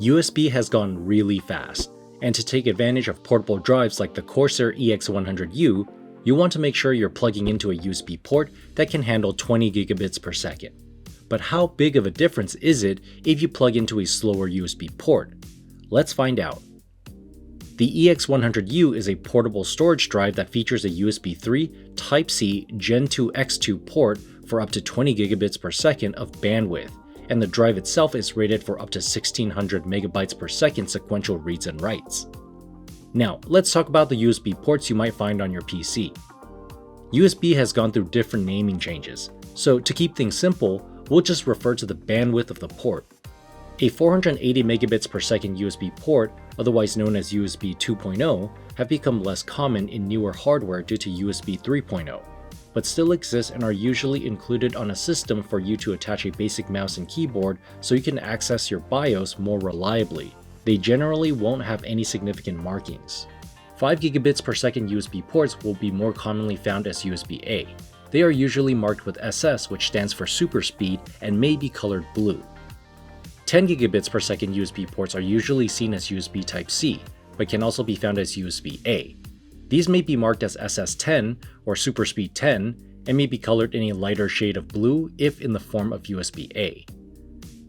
USB has gone really fast, and to take advantage of portable drives like the CORSAIR EX100U, you want to make sure you're plugging into a USB port that can handle 20 gigabits per second. But how big of a difference is it if you plug into a slower USB port? Let's find out. The EX100U is a portable storage drive that features a USB 3 Type-C Gen 2 X2 port for up to 20 gigabits per second of bandwidth, and the drive itself is rated for up to 1600 megabytes per second sequential reads and writes. Now, let's talk about the USB ports you might find on your PC. USB has gone through different naming changes, so to keep things simple, we'll just refer to the bandwidth of the port. A 480 megabits per second USB port, otherwise known as USB 2.0, have become less common in newer hardware due to USB 3.0, but still exist and are usually included on a system for you to attach a basic mouse and keyboard so you can access your BIOS more reliably. They generally won't have any significant markings. 5 gigabits per second USB ports will be more commonly found as USB-A. They are usually marked with SS, which stands for super speed, and may be colored blue. 10 gigabits per second USB ports are usually seen as USB Type-C, but can also be found as USB-A. These may be marked as SS10 or Super Speed 10 and may be colored in a lighter shade of blue if in the form of USB-A.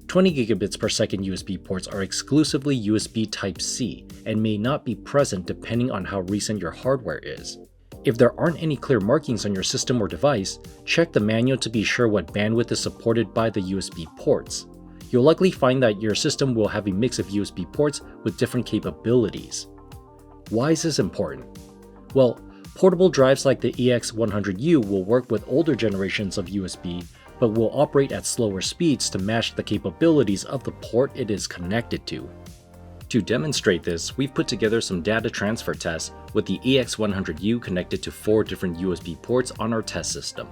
20 gigabits per second USB ports are exclusively USB Type-C and may not be present depending on how recent your hardware is. If there aren't any clear markings on your system or device, check the manual to be sure what bandwidth is supported by the USB ports. You'll likely find that your system will have a mix of USB ports with different capabilities. Why is this important? Well, portable drives like the EX100U will work with older generations of USB, but will operate at slower speeds to match the capabilities of the port it is connected to. To demonstrate this, we've put together some data transfer tests with the EX100U connected to 4 different USB ports on our test system.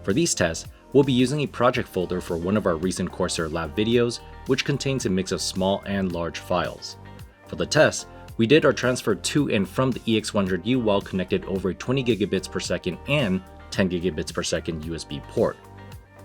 For these tests, we'll be using a project folder for one of our recent Corsair Lab videos, which contains a mix of small and large files. For the test, we did our transfer to and from the EX100U while connected over a 20 gigabits per second and 10 gigabits per second USB port.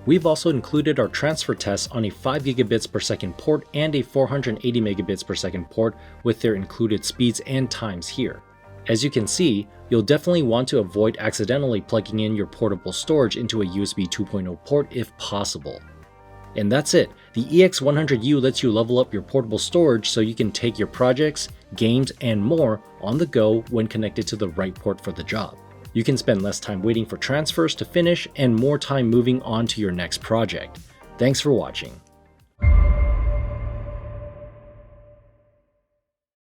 We've also included our transfer tests on a 5 gigabits per second port and a 480 megabits per second port with their included speeds and times here. As you can see, you'll definitely want to avoid accidentally plugging in your portable storage into a USB 2.0 port if possible. And that's it. The EX100U lets you level up your portable storage so you can take your projects, games, and more on the go when connected to the right port for the job. You can spend less time waiting for transfers to finish and more time moving on to your next project. Thanks for watching.